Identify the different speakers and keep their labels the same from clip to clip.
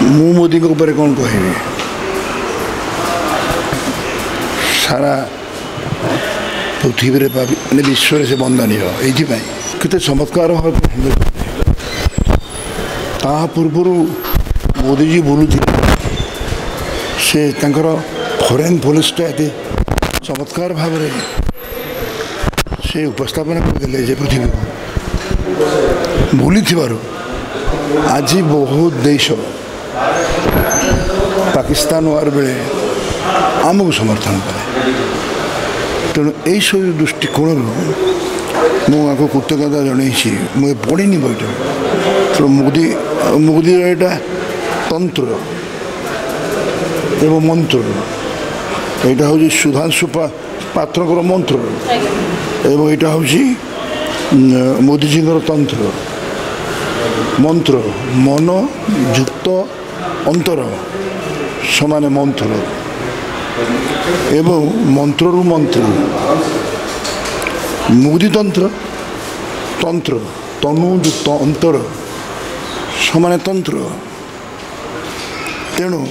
Speaker 1: मु मोदी ऊपर कौन कह सारा पृथ्वी माने विश्व से वंदनीय ये चमत्कार पूर्व मोदीजी बोलू से फॉरेन पॉलिसी एत चमत्कार भाव से उपस्थापन करदे पृथ्वी को भूली आज बहुत देश पाकिस्तान वार बेले आमको समर्थन करे तेणु यही सब दृष्टिकोण मुझे कृतज्ञता जन मुझे पढ़ी बैठ तो मोदी मोदी यहाँ तंत्र एवं मंत्र यहाँ हूँ सुधांशु पात्र मंत्र एवं यहाँ हूँ मोदीजी तंत्र मंत्र मन युक्त अंतर समान मंत्र एवं मंत्रु मंत्र मोदी तंत्र तंत्र तनु युक्त अंतर समान तंत्र तेणु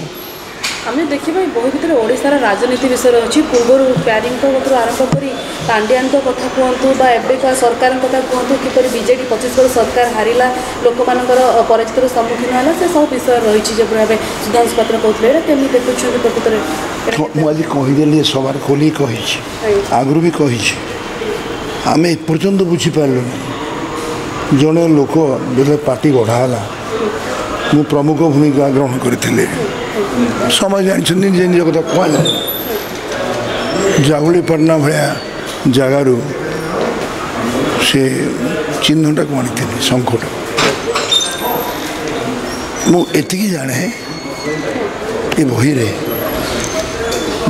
Speaker 2: आम देखा बही भितर ओडार राजनीति विषय अच्छी पूर्व प्यारी आरंभ कर पांड्यान कथा कहतु एवं सरकार कथा कहतु किपर बीजेडी 25 वर्ष सरकार हारिला लोक मान पराजित सम्मुखीन है से सब विषय रही जो भाव सुधांशु पात्र कहते केमी देखुं प्रकृत
Speaker 1: मुझे कहीदेली सबार खोली कही आगु भी कही आम एपर्यंत बुझीपारू जड़े लोक जो पार्टी बढ़ाला मु प्रमुख भूमिका ग्रहण करी समय जानते निज कथा कहला जागुलीपाटना भाया जगार से चिन्हटा को आनी संकट मुझे जाने ये बही रे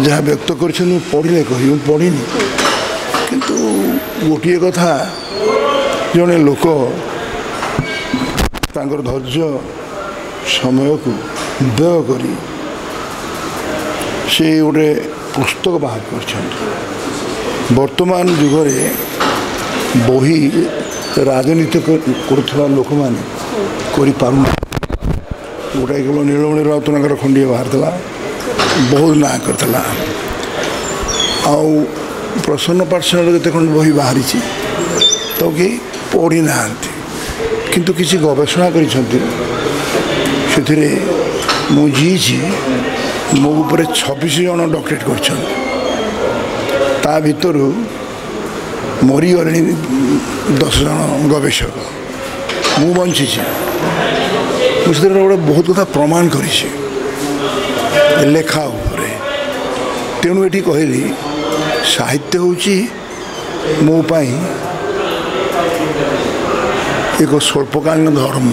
Speaker 1: जहाँ व्यक्त कर पढ़े कह पढ़ी किंतु गोटे कथा जड़े लोक धैर्य समय को व्यय करी से गोटे पुस्तक बाहर कर वर्तमान जुगरे बही राजनीति करुवा लोक मैंने गोटाए केवल नीलमणि राउतनागर खंडे बाहर था बहुत ना करता आउ प्रसन्न पाठशाला जिते खंड बही बाहरी तो कि पढ़ी ना किंतु किसी गवेषणा कर मुझे मो ऊपर 26 जन डॉक्टरेट कर भितर मरीगले 10 जन गवेषक मु बंची मुझे गोटे बहुत कथा प्रमाण कर लेखा तेणु ये कहली साहित्य हूँ मोपाई एक स्वल्पकालीन धर्म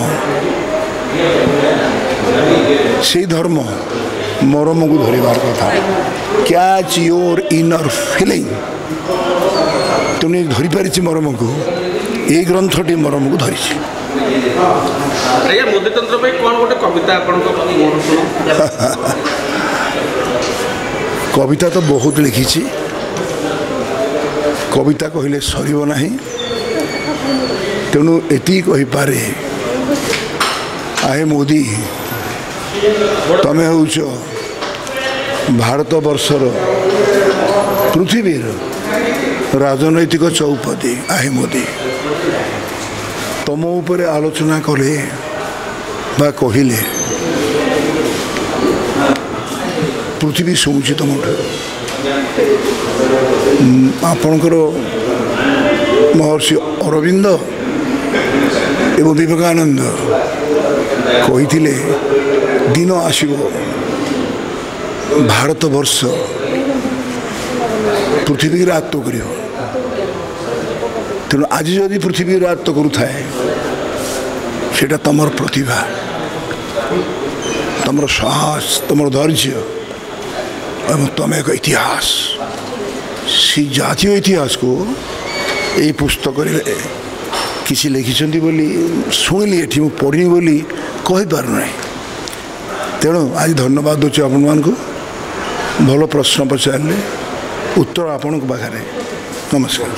Speaker 1: से धर्म मरम को धरबार कथा कैच योर इनर फीलिंग तेणु धरी पारी मरम को ये ग्रंथटी मरम को धरी कविता तो बहुत लिखी कविता कहले सर ना तेणु एति कहीपे आहे मोदी तमें हूँ भारत वर्षर पृथ्वीर राजनैतिक चौपदी आहे मोदी तुम उपर आलोचना कले बा कहले पृथ्वी शुणुची तुम आपणकर महर्षि अरविंद एवं विवेकानंद कही दिन आसब भारत वर्ष पृथ्वी की रात कर तेणु आज जदि पृथ्वी रात करुए से तुम प्रतिभा तुम साहस तुम धैर्य एवं तुम एक इतिहास से जातीय इतिहास को यही पुस्तक किसी लिखिं बोली शुणिली ये मुझे पढ़ी बोली कहीपारना तेणु आज धन्यवाद दूचे आपण को भल प्रश्न पचारे उत्तर आपण पाखे नमस्कार।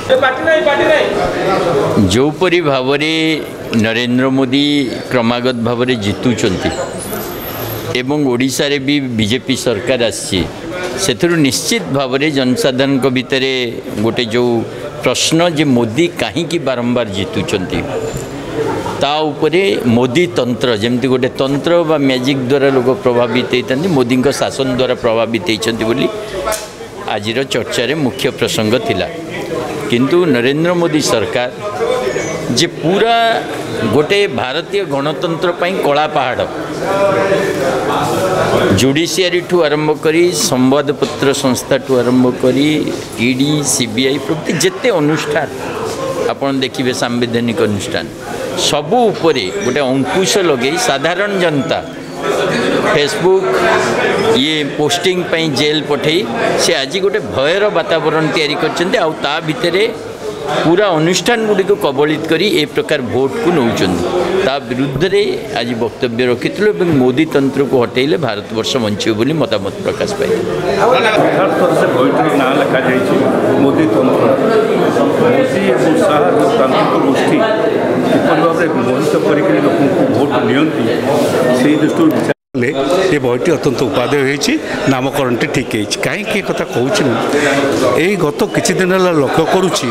Speaker 3: जोपरी भाव नरेंद्र मोदी क्रमागत भाव जीतुंट एवं ओडिशा रे भी बीजेपी सरकार आसी निश्चित भाव में जनसाधारण भितर गोटे जो प्रश्न जे मोदी कहीं बारंबार जीतुंट ता उपरे मोदी तंत्र जमती गोटे तंत्र बा मैजिक द्वारा लोग प्रभावित होती मोदी शासन द्वारा प्रभावित होती आज चर्चार मुख्य प्रसंग थिला किंतु नरेंद्र मोदी सरकार जे पूरा गोटे भारतीय गणतंत्र कला पहाड़ जुडिशियरी ठू आरंभ करी संवादपत्र संस्था ठू आरंभ करी ईडी सीबीआई प्रति जेते अनुष्ठान आपण देखिए सांविधानिक अनुष्ठान सबू उपरे गोटे अंकुश लगे साधारण जनता फेसबुक ये पोस्टिंग पई जेल पठे से आज गोटे भयर वातावरण तैयारी करछन्ते आ ता भितरे पूरा अनुष्ठान गुड़ी को कबलित करी ए प्रकार भोट को नौचन ता विरुद्ध रे आज वक्तव्य रखिथिलु एवं मोदी तंत्र को हटेले भारत वर्ष बंचियो बोली मतामत प्रकाश पाई
Speaker 4: मोदी तंत्र मोदी एवं शाह तांत्रिक गोष्ठी किपर भाव में मोहित करके लोक भोट नियंती से दृष्टि ये बहीटी अत्यंत उपादेय होती नामकरण ठीक है कहीं कथा कहूँ यही गत किछि दिन लक्ष्य करुँची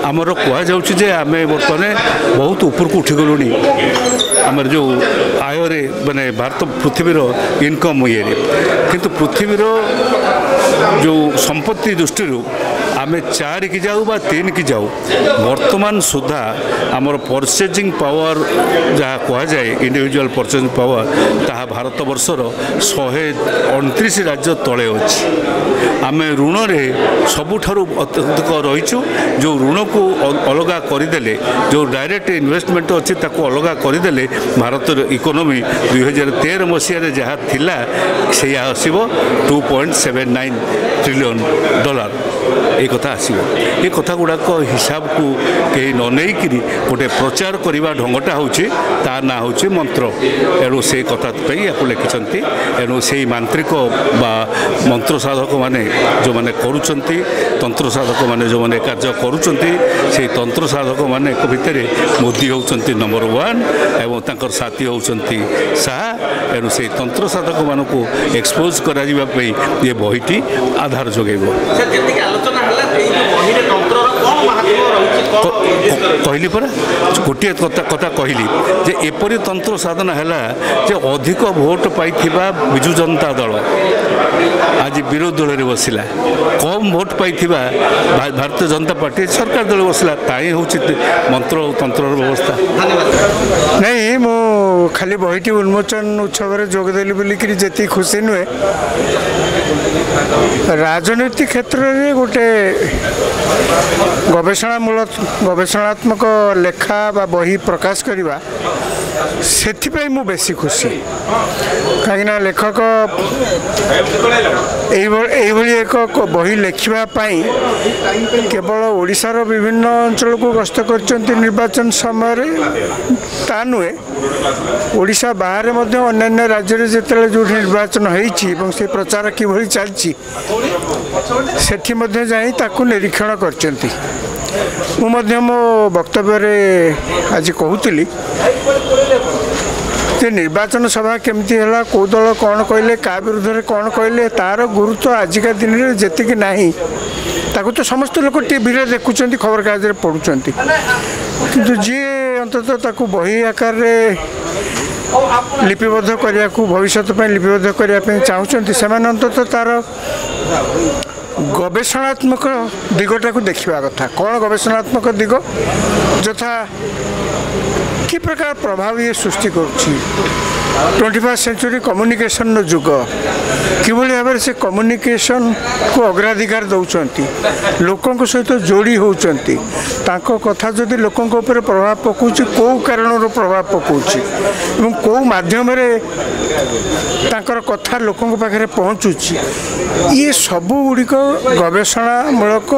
Speaker 4: आमर कहुचे आम बर्तमान बहुत उपरको उठीगलु आमर जो आय माने भारत पृथ्वीर इनकम ये किंतु पृथ्वीर जो संपत्ति दृष्टि आम 4 की जाऊ बा 3 की जाऊ वर्तमान सुधा आमर परचेजिंग पावर जहाँ कहुए इंडिविजुअल परचेजिंग पावर ताहा भारत वर्षर 129 राज्य तले अच्छी आम ऋण रे सबुठारु अत्यधिक रहीचु जो ऋण को अलग करदे जो डायरेक्ट इन्वेस्टमेंट अच्छी ताको अलग करदे भारत इकोनॉमी 2013 मसीह जहाँ थिला से आसो $2.79 ट्रिलियन ये कथा आसो ये कथा गुड़ाक हिसाब को कहीं न नहीं गोटे प्रचार करने ढंगटा होता ना हूँ मंत्र एणु से कथा या लिखिं एणु से मांत्रिक बा मंत्र साधक माने जो मैंने करुँच तंत्र साधक माने जो मैंने कार्य करुँच से तंत्र साधक माने भितर मोदी होती नंबर 1 एवं तांकर साथी होती शाह एणु से तंत्र साधक मान को एक्सपोज करा ये बहीटी आधार जोगेब कहली परा गोटे कथा कहली जे एपरी तंत्र साधना है जे अधिक भोट पाई विजु जनता दल आज विरोधी दल में बसला कम भोट पाई भारतीय जनता पार्टी सरकार दल बसला ताई हूँ मंत्र और तंत्र व्यवस्था
Speaker 5: नहीं मु खाली बहीटी उन्मोचन उत्सव जोगदेली बोलिकी जी खुशी नुहे राजनीति क्षेत्र में गोटे गवेषणात्मक लेखा बा बही प्रकाश करवा से मु बेसी खुशी कहीं लेखक एक बही लिखापी केवल ओडिशार विभिन्न अंचल को गस्त कर निर्वाचन समय ता नुहे ओडिशा बाहर अन्य राज्य जिते जो निर्वाचन होती से प्रचार किभली चलती सेठी जाई ताकू निरीक्षण करचंती मो वक्तव्य आज कहूली निर्वाचन सभा केमती है कौ दल कौन कहले क्या विरुद्ध में कौन कहले तार गुरुत्व आजिका दिन में जी ना ताकू तो समस्त लोग टीवी रे देखुं खबर कागज पढ़ुंट किंतु जी अंततः ताकू बही आकार लिपिबद्ध करने को भविष्य लिपिबद्ध करने चाहते से अंततः तार गवेषणात्मक दिगटा को देखा कथा कौन गवेषणात्मक दिग यथा कि प्रकार प्रभाव ये सृष्टि कर21st सेंचुरी कम्युनिकेशन जुग किभली भाव से कम्युनिकेशन को अग्राधिकार दौरान लोकों सहित जोड़ी होती कथा जदि लोकों ऊपर प्रभाव पकाउछ कौ कारण प्रभाव पकाउछ कौ माध्यम कथा लोकों पाखे पहुँचुची ये सबू गुड़िक गवेषणामूलक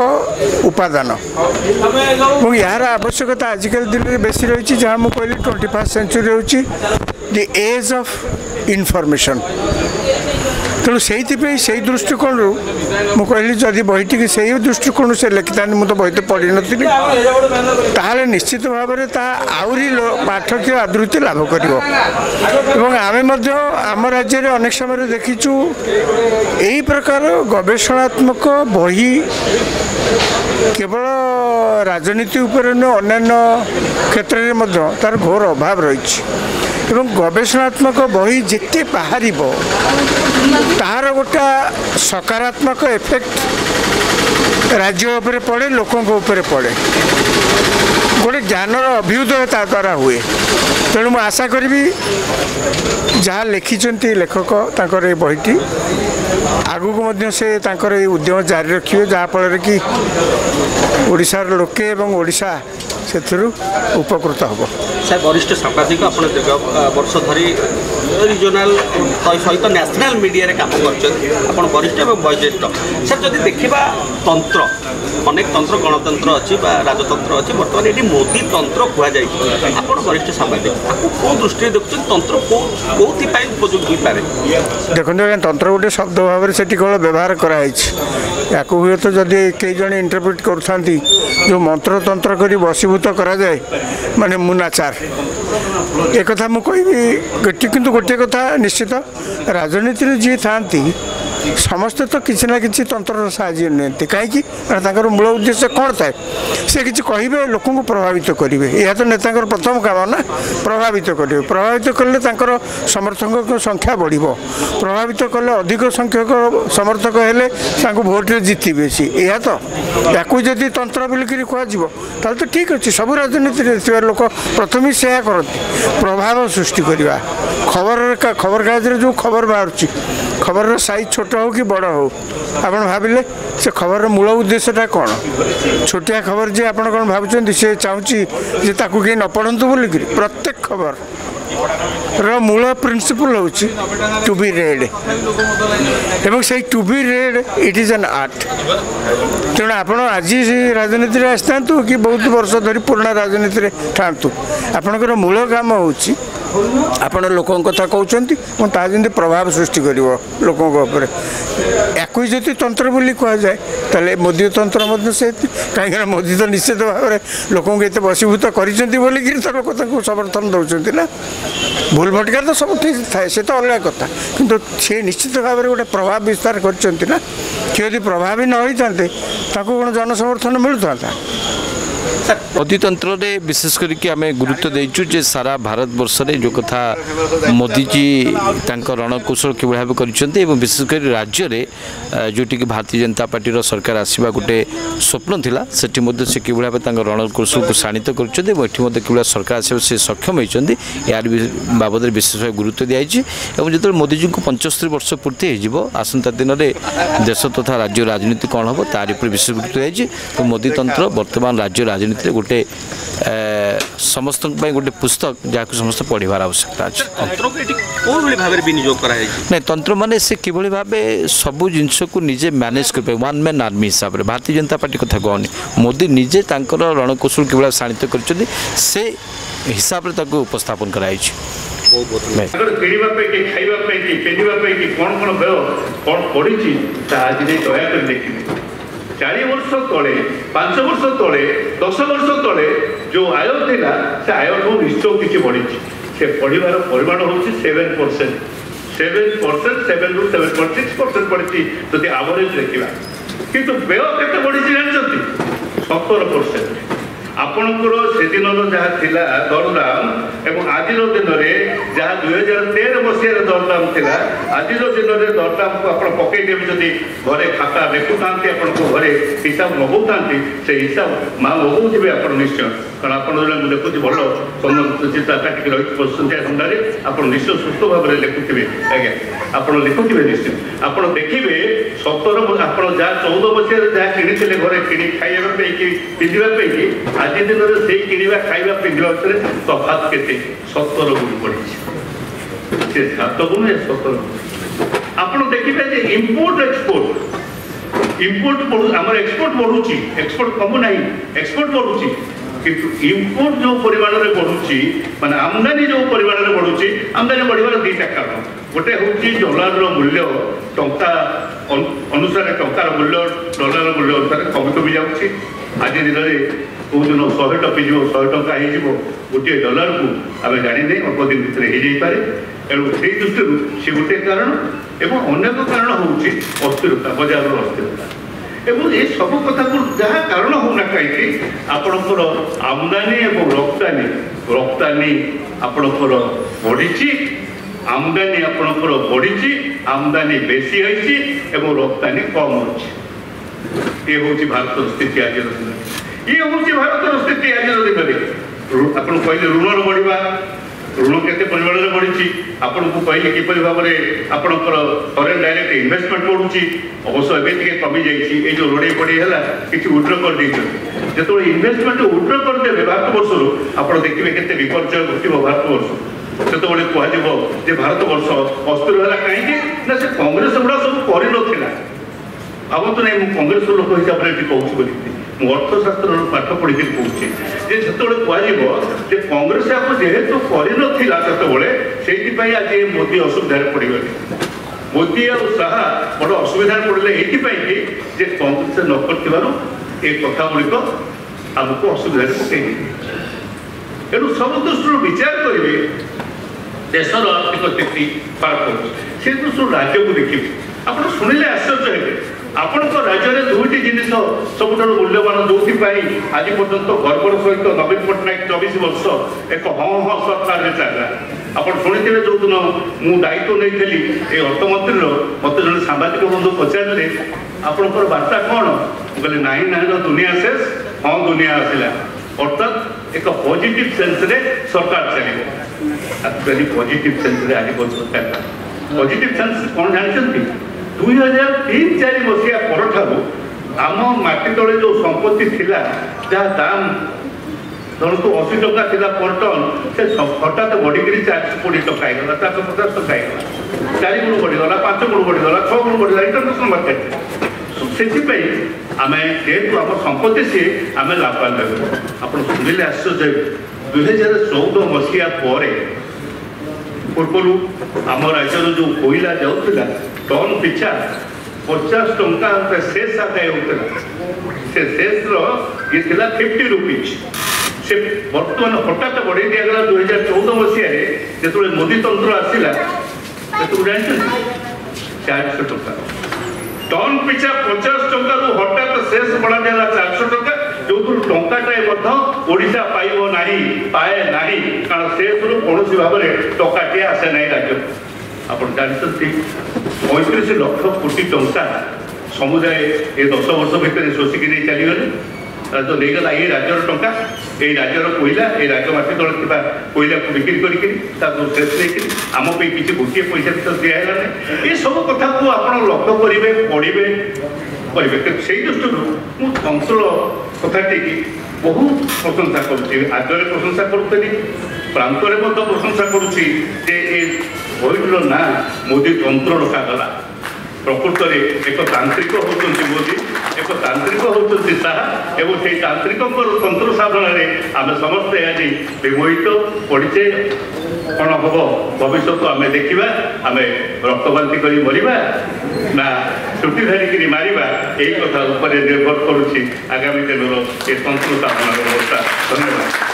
Speaker 5: उपादान और यार आवश्यकता आजिकल दिन में बेसी रही जहाँ मुझे कहली 21st सेंचुरी हूँ दि एज ऑफ इंफॉर्मेशन तेणु से दृष्टिकोण मु कहली जदि बहीटी से दृष्टिकोण से लिखिता मुझे बही तो पढ़ी नी ताहले निश्चित भाव में आहरी पाठक आदृति लाभ कर आम आम राज्य में अनेक समय देखीचु यही प्रकार गवेषणात्मक बही केवल राजनीति उपर अन्य क्षेत्र में तार घोर अभाव रही गवेषणात्मक बही जिते बाहर तार गोटा सकारात्मक इफेक्ट राज्य उपर पड़े लोकों उपर पड़े गोटे ज्ञानर अभ्युदय ता द्वारा हुए तेणु मु आशा करी जहाँ लिखिंट लेखक तांकर ये बहीटी आगू से तांकर ये उद्यम जारी रखिए जहाँफल कि ओडिशार लोके एवं ओडिशा से उपकृत हम
Speaker 6: सर वरिष्ठ सांबादिक आप दीर्घ वर्ष धरी रिजनाल सहित न्याशनल मीडिया काम कर वरिष्ठ और वयोज्येष्ठ सर जब देखा तंत्र अनेक तंत्र गणतंत्र अच्छी राजतंत्र अच्छी बर्तमान ये मोदी तंत्र कहुई आप वरिष्ठ सांबादिक कौ दृष्टि देखते तंत्र कौन उपयोग हो पारे
Speaker 5: देखते तंत्र गोटे शब्द भाव से केवल व्यवहार कराई हुए तो जदि कई जन इंटरप्रिट करा जो मंत्र तंत्र कर बसीभूत करा जाए माने मुनाचार एक कथा मु कहि किंतु गोटे कथा निश्चित राजनीति जी था समस्ते तो किसी ना कि तंत्र साहय नहीं कहीं मूल उद्देश्य कौन थाए से किसी कहे लोक प्रभावित करेंगे यह तो नेता प्रथम काम ना प्रभावित करेंगे प्रभावित कले समर्थक संख्या बढ़ प्रभावित कले अधिक संख्यक समर्थक हेले भोट्रे जितबे सी यह तो या जदि तंत्र बोलिक कह तो ठीक अच्छे सब राजनीति लोक प्रथम ही से करती प्रभाव सृष्टि करवा खबर कागज जो खबर बाहर खबर साइज छोट हो कि बड़ हो आप भाविले से खबर मूल उद्देश्यटा कौन छोटिया खबर जे आप कौन भावुं सी चाहूँगी कहीं न पढ़तु बोलिक प्रत्येक खबर मूल प्रिंसिपल हूँ टू बी रेड एवं से to be read it is an art तेणु आप आज राजनीति आसता कि बहुत वर्ष धरी पुराना राजनीति था आपणकर मूल काम हूँ आपण लोकों कथा कहते जमी प्रभाव सृष्टि कर लोकों या जब तंत्र बोली कह जाए ताले मोदी तंत्र से कहीं मोदी तो निश्चित भाव में लोकों को बसीभूत कर बोलिक तो लोक समर्थन दौरान ना भूल भटका तो सब ठीक थाए से तो अलग कथा किंतु सी निश्चित भाव में गोटे प्रभाव विस्तार करते ना कि यदि प्रभावी न होते कौन जनसमर्थन मिलता
Speaker 3: मोदी तंत्र रे विशेष करके आम गुरुत्व देचु जे सारा भारत वर्ष रे जो कथा मोदी जी रणकौशल कि भाव कर विशेषकर राज्य में जोटि कि भारतीय जनता पार्टी सरकार आसवा गोटे स्वप्न थिला सेठी से कि भाव रणकौशल को शाणित कर सरकार आसवा से सक्षम होती यार बाबद विशेष भाव गुरुत्व दिखाई जो मोदी जी को 75 वर्ष पूर्ति हो आसंता दिन में देश तथा राज्य राजनीति कौन हम तार विशेष गुरुत्व दिखाई तो मोदी तंत्र वर्तमान राज्य राजनीति गोटे समस्त गोटे पुस्तक जहाँ समस्त पढ़ार आवश्यकता अच्छे नहीं तंत्र माने से किभली भाव सबू जिनस को निजे मैनेज कर वन मैन आर्मी हिसाब से भारतीय जनता पार्टी कथा कहनी मोदी निजे रणकौशल कि शाणित कर हिसाब से उपस्थापन कराई
Speaker 4: चार वर्ष तले 5 वर्ष तले 10 वर्ष तले जो आय थिला से आय निश्चय किसी बढ़ी से पढ़ार परिमाण हूँ 7% 7 ରୁ 7.6% बढ़ी जब आवरेज देखा किंतु व्यय केते बढ़ी जानते 17% आपणकर से दिन जहाँ थिला दरदाम एवं आज दिन में जहाँ 2013 मसीह दरदाम थिला आज दिन में दरदाम को आप पकईदेवी जदि घरे खाता देखुता घरे हिसाब मगाऊता से हिसाब माँ मगाऊे आप निश्चय कारण आप देखुचे भल चिंता टी रही सन्ध्या आप निश्चय सुस्थ भाव में लिखुवे आज्ञा आप लिखुवे निश्चय आप देखिए 17 आप जहाँ 14 मसीह जहाँ किणी घरे कि खाइबा कि पिंधा आज दिन में से किणवा खाइबा पिंधा भितर तफात के 17 गुण बढ़ी से 7 गुण 17 आप देखिए इम्पोर्ट एक्सपोर्ट आम एक्सपोर्ट बढ़ुची एक्सपोर्ट कमु ना एक्सपोर्ट बढ़ुची କିନ୍ତୁ ଇମ୍ପୋର୍ଟ ଯେଉଁ ପରିମାଣରେ ବଢ଼ୁଛି ମାନେ ଆମଦାନୀ ଯେଉଁ ପରିମାଣରେ ବଢ଼ୁଛି ଆମଦାନୀ ବଢ଼ିବାର ଦୁଇଟା କାରଣ ଗୋଟେ ହେଉଛି ଡଲାରର ମୂଲ୍ୟ ଟଙ୍କା ଅନୁସାରେ ଟଙ୍କାର ମୂଲ୍ୟ ଡଲାରର ମୂଲ୍ୟ ଅନୁସାରେ କମି କମି ଯାଉଛି ଆଜି ଦିନରେ କେଉଁଦିନ 100 ଟପିଯିବ 100 ଟଙ୍କା ହେଇଯିବ ଗୋଟିଏ ଡଲାରକୁ ଆମେ ଜାଣିନେ ଅଳ୍ପ ଦିନ ଭିତରେ ହେଇଯାଇପାରେ ଏଣୁ ସେଇ ଦୃଷ୍ଟିରୁ ସେ ଗୋଟିଏ କାରଣ ଏବଂ ଅନେକ କାରଣ ହେଉଛି ଅସ୍ଥିରତା ବଜାରର ଅସ୍ଥିରତା ଏବଂ ଏ ସବୁ କଥାକୁ ଯାହା କାରଣ ହେଉନା କାହିଁକି ଆପଣଙ୍କର ଆମଦାନୀ ଏବଂ ରପ୍ତାନି ଆପଣଙ୍କର ବଢ଼ିଛି ଆମଦାନୀ ଆପଣଙ୍କର ବଢ଼ିଛି ଆମଦାନୀ ବେଶୀ ହେଇଛି ଏବଂ ରପ୍ତାନି କମ୍ ଅଛି ଏ ହେଉଛି ଭାରତର ସ୍ଥିତି ଆଜିର ଦିନରେ ଇଏ ହେଉଛି ଭାରତର ସ୍ଥିତି ଆଜିର ଦିନରେ ଆପଣ କହିଲେ ଋଣର ବଢ଼ିବା ଋଣ କେତେ ପରିମାଣରେ ବଢ଼ିଛି ଆପଣଙ୍କୁ କହିଲେ କିପରି ଭାବରେ ଆପଣଙ୍କର ଫରେନ୍ ଡାଇରେକ୍ଟ ଇନଭେଷ୍ଟମେଣ୍ଟ ବଢ଼ୁଛି ଅବଶ୍ୟ ଏବେ ଟିକେ କମିଯାଇଛି ଏଇ ଯେଉଁ ଋଣେଇ ପଡ଼ି ହେଲା କିଛି ୱିଡ୍ର କରିଦେଇଛନ୍ତି ଯେତେବେଳେ ଇନଭେଷ୍ଟମେଣ୍ଟ ୱିଡ୍ର କରିଦେବେ ଭାରତବର୍ଷରୁ ଆପଣ ଦେଖିବେ କେତେ ବିପର୍ଯ୍ୟୟ ଘଟିବ ଭାରତବର୍ଷ ସେତେବେଳେ କୁହାଯିବ ଯେ ଭାରତବର୍ଷ ଅସ୍ଥିର ହେଲା କାହିଁକି ନା ସେ କଂଗ୍ରେସ ଗୁଡ଼ା ସବୁ କରିନଥିଲା ଭାବନ୍ତୁ ନାହିଁ ମୁଁ କଂଗ୍ରେସର ଲୋକ ହିସାବରେ ଏଠି କହୁଛି ବୋଲି ମୁଁ ଅର୍ଥଶାସ୍ତ୍ରର ପାଠ ପଢ଼ିକି କହୁଛି ଯେ ସେତେବେଳେ କୁହାଯିବ ଯେ କଂଗ୍ରେସ ଆକୁ ଯେହେତୁ କରିନଥିଲା ସେତେବେଳେ ସେଇଥିପାଇଁ ଆଜି ମୋଦି ଅସୁବିଧାରେ ପଡ଼ିଗଲେ ମୋଦି ଆଉ ଶାହା ବଡ଼ ଅସୁବିଧାରେ ପଡ଼ିଲେ ଏଇଥିପାଇଁ କି ଯେ କଂଗ୍ରେସ ନ କରିଥିବାରୁ ଏ କଥା ଗୁଡ଼ିକ ଆମକୁ ଅସୁବିଧାରେ ପକାଇ ଦେଇଛି ତେଣୁ ସବୁ ଦୃଷ୍ଟିରୁ ବିଚାର କରିବେ ଦେଶର ଆର୍ଥିକ ସ୍ଥିତି ଖରାପ ହେଉଛି ସେ ଦୃଷ୍ଟିରୁ ରାଜ୍ୟକୁ ଦେଖିବେ ଆପଣ ଶୁଣିଲେ ଆଶ୍ଚର୍ଯ୍ୟ ହେବେ ଆପଣଙ୍କ ରାଜ୍ୟରେ ଦୁଇଟି ଜିନିଷ ସବୁଠାରୁ ମୂଲ୍ୟବାନ ଯେଉଁଥିପାଇଁ ଆଜି ପର୍ଯ୍ୟନ୍ତ ଗର୍ବର ସହିତ ନବୀନ ପଟ୍ଟନାୟକ 24 ବର୍ଷ ଏକ ହଁ ହଁ ସରକାରରେ ଚାଲିଲା ଆପଣ ଶୁଣିଥିବେ ଯେଉଁଦିନ ମୁଁ ଦାୟିତ୍ୱ ନେଇଥିଲି ଏ ଅର୍ଥମନ୍ତ୍ରୀର ମୋତେ ଜଣେ ସାମ୍ବାଦିକ ବନ୍ଧୁ ପଚାରିଲେ ଆପଣଙ୍କର ବାର୍ତ୍ତା କ'ଣ ମୁଁ କହିଲି ନାହିଁ ନାହିଁ ଦୁନିଆ ଶେଷ ହଁ ଦୁନିଆ ଆସିଲା ଅର୍ଥାତ୍ ଏକ ପଜିଟିଭ୍ ସେନ୍ସରେ ସରକାର ଚାଲିବ ଆକ୍ଚୁଆଲି ପଜିଟିଭ୍ ସେନ୍ସରେ ଆଜି ସରକାର ପଜିଟିଭ୍ ସେନ୍ସ କ'ଣ ଜାଣିଛନ୍ତି 2003-04 ମସିହା ପରଠାରୁ ଆମ ମାଟି ତଳେ ଯେଉଁ ସମ୍ପତ୍ତି ଥିଲା ଯାହା ଦାମ ଜଣକୁ 80 ଟଙ୍କା ଥିଲା ପର ଟନ୍ ସେ ହଠାତ୍ ବଢ଼ିକିରି 420 ଟଙ୍କା ହେଇଗଲା 450 ଟଙ୍କା ହେଇଗଲା 4 ଗୁଣ ବଢ଼ିଗଲା 5 ଗୁଣ ବଢ଼ିଗଲା 6 ଗୁଣ ବଢ଼ିଗଲା ଇଣ୍ଟରନ୍ୟାସନାଲ ମାର୍କେଟ ସେଥିପାଇଁ ଆମେ ଯେହେତୁ ଆମ ସମ୍ପତ୍ତି ସିଏ ଆମେ ଲାଭବାନ ହେବୁ ଆପଣ ଶୁଣିଲେ ଆଶ୍ଚର୍ଯ୍ୟ ହେବେ 2014 ମସିହା ପରେ ପୂର୍ବରୁ ଆମ ରାଜ୍ୟର ଯେଉଁ କୋଇଲା ଯାଉଥିଲା ଟନ୍ ପିଛା 50 ଟଙ୍କା ସେସ୍ ଆଦାୟ ହେଉଥିଲା ସେ ସେସ୍ର ଇଏ ଥିଲା 50 ରୁପିଜ୍ ସେ ବର୍ତ୍ତମାନ ହଠାତ୍ ବଢ଼େଇ ଦିଆଗଲା 2014 ମସିହାରେ ଯେତେବେଳେ ମୋଦି ତନ୍ତ୍ର ଆସିଲା ସେତେବେଳେ ଜାଣିଛନ୍ତି 400 ଟଙ୍କା ଟନ୍ ପିଛା 50 ଟଙ୍କାରୁ ହଠାତ୍ ଶେଷ ବଢ଼ାଯାଲା 400 ଟଙ୍କା ଯେଉଁଥିରୁ ଟଙ୍କାଟାଏ ମଧ୍ୟ ଓଡ଼ିଶା ପାଇବ ନାହିଁ ପାଏ ନାହିଁ କାରଣ ଶେଷରୁ କୌଣସି ଭାବରେ ଟଙ୍କାଟିଏ ଆସେ ନାହିଁ ରାଜ୍ୟକୁ ଆପଣ ଜାଣିଛନ୍ତି 35 ଲକ୍ଷ କୋଟି ଟଙ୍କା ସମୁଦାୟ ଏ 10 ବର୍ଷ ଭିତରେ ଶୋଷିକି ନେଇ ଚାଲିଗଲେ ରାଜ୍ୟ ନେଇଗଲା ଏଇ ରାଜ୍ୟର ଟଙ୍କା ଏଇ ରାଜ୍ୟର କୋଇଲା ଏଇ ରାଜ୍ୟ ମାଟି ତଳେ ଥିବା କୋଇଲାକୁ ବିକ୍ରି କରିକି ତାକୁ ଶେଷ ନେଇକରି ଆମ ପାଇଁ କିଛି ଗୋଟିଏ ପଇସା ବି ତ ଦିଆହେଲା ନାହିଁ ଏସବୁ କଥାକୁ ଆପଣ ଲକ୍ଷ୍ୟ କରିବେ ପଢ଼ିବେ କରିବେ କିନ୍ତୁ ସେଇ ଦୃଷ୍ଟିରୁ ମୁଁ ତନ୍ତ୍ର କଥାଟିକି ବହୁତ ପ୍ରଶଂସା କରୁଛି ଆଗରେ ପ୍ରଶଂସା କରୁଥିଲି ପ୍ରାନ୍ତରେ ମଧ୍ୟ ପ୍ରଶଂସା କରୁଛି ଯେ ଏ ବହିଟିର ନାଁ ମୋଦି ତନ୍ତ୍ର ରଖାଗଲା ପ୍ରକୃତରେ ଏକ ତାନ୍ତ୍ରିକ ହେଉଛନ୍ତି ମୋଦି ଏକ ତାନ୍ତ୍ରିକ ହେଉଛନ୍ତି ଶାହା ଏବଂ ସେଇ ତାନ୍ତ୍ରିକଙ୍କର ତନ୍ତ୍ର ସାଧନାରେ ଆମେ ସମସ୍ତେ ଆଜି ବିମୋହିତ ପଡ଼ିଛେ କ'ଣ ହେବ ଭବିଷ୍ୟତ ଆମେ ଦେଖିବା ଆମେ ରକ୍ତବାନ୍ତି କରି ମରିବା ନା ଛୁଟି ଧରିକିରି ମାରିବା ଏହି କଥା ଉପରେ ନିର୍ଭର କରୁଛି ଆଗାମୀ ଦିନର ଏ ତନ୍ତ୍ର ସାଧନାର ବ୍ୟବସ୍ଥା ଧନ୍ୟବାଦ।